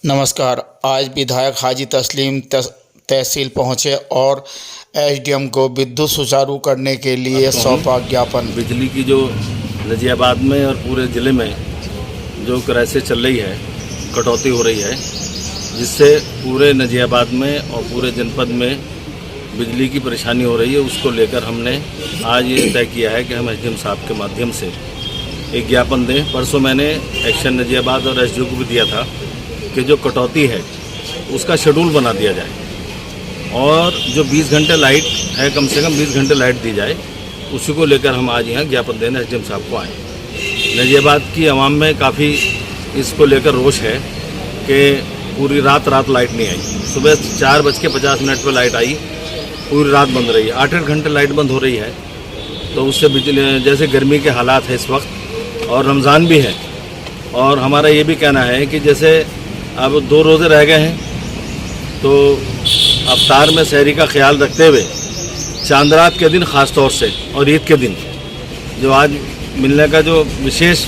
नमस्कार। आज विधायक हाजी तस्लीम तहसील पहुंचे और एसडीएम को विद्युत सुचारू करने के लिए सौंपा ज्ञापन। बिजली की जो नजियाबाद में और पूरे ज़िले में जो क्राइसिस चल रही है, कटौती हो रही है, जिससे पूरे नजियाबाद में और पूरे जनपद में बिजली की परेशानी हो रही है, उसको लेकर हमने आज ये तय किया है कि हम एसडीएम साहब के माध्यम से एक ज्ञापन दें। परसों मैंने एक्शन नजियाबाद और एसडीओ को भी दिया था कि जो कटौती है उसका शेड्यूल बना दिया जाए और जो 20 घंटे लाइट है कम से कम 20 घंटे लाइट दी जाए। उसी को लेकर हम आज यहाँ ज्ञापन देने एसडीएम साहब को आए। नजियाबाद की आवाम में काफ़ी इसको लेकर रोष है कि पूरी रात लाइट नहीं आई। सुबह 4:50 पर लाइट आई, पूरी रात बंद रही है, 8-8 घंटे लाइट बंद हो रही है। तो उससे बिजली, जैसे गर्मी के हालात है इस वक्त और रमज़ान भी है, और हमारा ये भी कहना है कि जैसे अब 2 रोज़े रह गए हैं, तो अफ्तार में सहरी का ख्याल रखते हुए चांद रात के दिन ख़ास तौर से और ईद के दिन जो आज मिलने का जो विशेष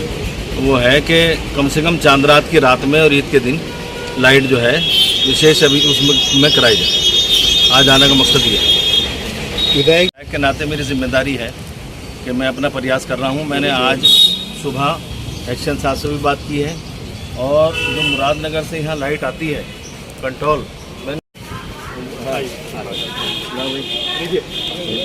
वो है कि कम से कम चांद रात की रात में और ईद के दिन लाइट जो है विशेष अभी उसमें कराई जाए। आज आने का मकसद ये है। विधायक के नाते मेरी जिम्मेदारी है कि मैं अपना प्रयास कर रहा हूँ। मैंने आज सुबह एक्शन साहब से भी बात की है और जो मुरादनगर से यहाँ लाइट आती है कंट्रोल,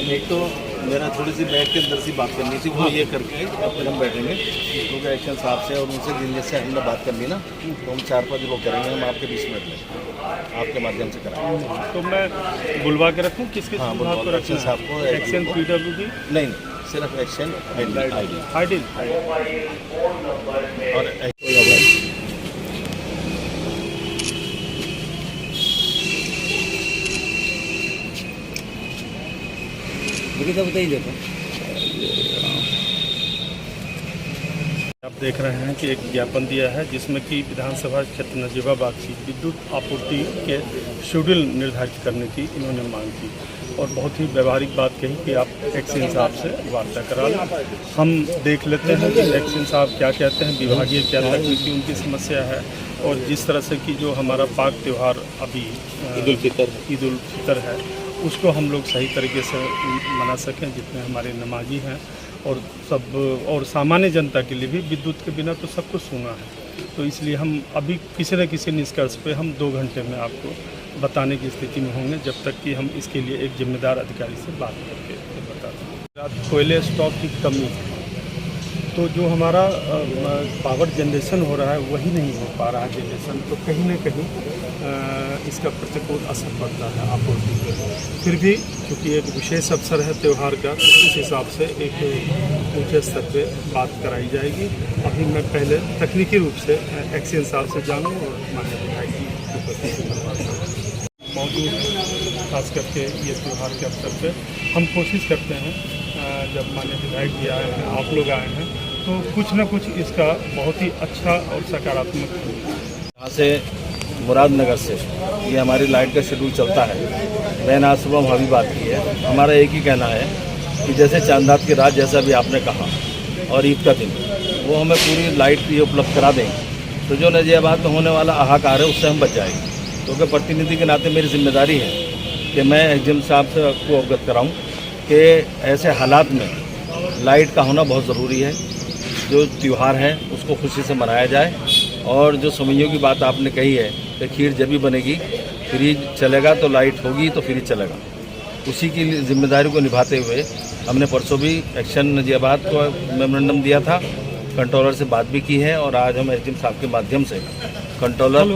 एक तो मेरा थोड़ी सी बैठ के अंदर सी बात करनी थी, वो ये करके अब फिर हम बैठेंगे क्योंकि एक्शन साहब से और उनसे दिन जैसे हमने बात करनी ना, तो हम 4-5 लोग करेंगे। हम आपके 20 मिनट में आपके माध्यम से कराएंगे। तो मैं बुलवा के रखूँ किसके साहब को रखना? साहब को एक्शन पीडब्ल्यूडी नहीं, सिर्फ एक्शन आईडी और आप देख रहे हैं कि एक ज्ञापन दिया है जिसमें कि विधानसभा क्षेत्र नजीबाबाद की विद्युत आपूर्ति के शेड्यूल निर्धारित करने की इन्होंने मांग की और बहुत ही व्यवहारिक बात कही कि आप एक्शन साहब से वार्ता करा लें। हम देख लेते हैं कि एक्शन साहब क्या कहते हैं, विभागीय क्या तकनीकी उनकी समस्या है और जिस तरह से कि जो हमारा पाक त्यौहार अभी ईद उल फितर है उसको हम लोग सही तरीके से मना सकें, जितने हमारे नमाजी हैं और सब और सामान्य जनता के लिए भी विद्युत के बिना तो सब कुछ सूना है। तो इसलिए हम अभी किसी न किसी निष्कर्ष पे हम 2 घंटे में आपको बताने की स्थिति में होंगे, जब तक कि हम इसके लिए एक जिम्मेदार अधिकारी से बात करके बता दें। कोयले स्टॉक की कमी है, तो जो हमारा पावर जनरेशन हो रहा है वही नहीं हो पा रहा है जनरेशन, तो कहीं ना कहीं इसका प्रतिकूल असर पड़ता है आपूर्ति पर। फिर भी क्योंकि एक विशेष अवसर है त्यौहार का, तो उस हिसाब से एक ऊंचे स्तर पे बात कराई जाएगी। अभी मैं पहले तकनीकी रूप से एक्शन साहब से जानूँ और मान्य विधायक की उपस्थिति मौजूद, खास करके ये त्यौहार के अवसर पे हम कोशिश करते हैं जब मान्य विधायक भी आए हैं, आप लोग आए हैं, तो कुछ न कुछ इसका बहुत ही अच्छा और सकारात्मक यहाँ से मुरादनगर से ये हमारी लाइट का शेड्यूल चलता है। मैंने आज सुबह वहाँ भी बात की है। हमारा एक ही कहना है कि जैसे चांद रात की रात जैसा भी आपने कहा और ईद का दिन, वो हमें पूरी लाइट ये उपलब्ध करा दें, तो जो नजियाबाद में होने वाला हाहाकार है उससे हम बच जाएंगे। क्योंकि प्रतिनिधि के नाते मेरी जिम्मेदारी है कि मैं एसडीएम साहब से को अवगत कराऊँ कि ऐसे हालात में लाइट का होना बहुत ज़रूरी है। जो त्यौहार है उसको खुशी से मनाया जाए और जो समयों की बात आपने कही है कि खीर जब भी बनेगी फ्रिज चलेगा तो लाइट होगी तो फ्रिज चलेगा, उसी की जिम्मेदारी को निभाते हुए हमने परसों भी एक्शन नजियाबाद को मेमोरेंडम दिया था, कंट्रोलर से बात भी की है और आज हम एसडीएम साहब के माध्यम से कंट्रोलर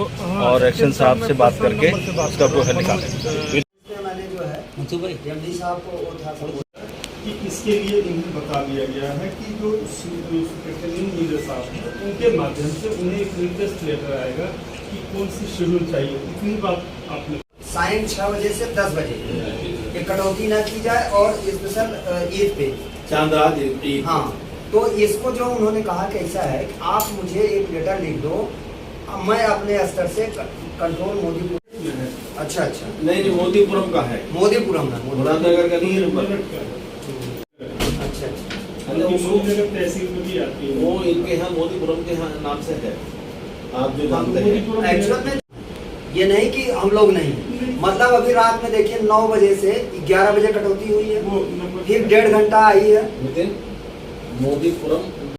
और एक्शन साहब से बात करके उसका प्रोसेस निकालें। कि इसके लिए इन्हें बता दिया गया है कि जो साहब हैं उनके माध्यम से उन्हें एक रिक्वेस्ट लेटर आएगा कि कौन सी शेड्यूल चाहिए। इतनी बात आपने सायं 6 बजे से 10 बजे ये कटौती ना की जाए और स्पेशल ईद पे चांद रात। हाँ, तो इसको जो उन्होंने कहा कैसा है कि आप मुझे एक लेटर लिख दो, मैं अपने स्तर से कंट्रोल मोदीपुरम। अच्छा नहीं, मोदीपुरम का है, मोदीपुरम है, मुरादनगर का नहीं। अच्छा तहसील में भी आती है, वो इनके यहाँ मोदीपुरम के यहाँ नाम से है, आप जो जानते हैं। एक्चुअल में ये नहीं कि हम लोग नहीं, मतलब अभी रात में देखिए 9 बजे से 11 बजे कटौती हुई है, फिर 1.5 घंटा आई है। मोदीपुरम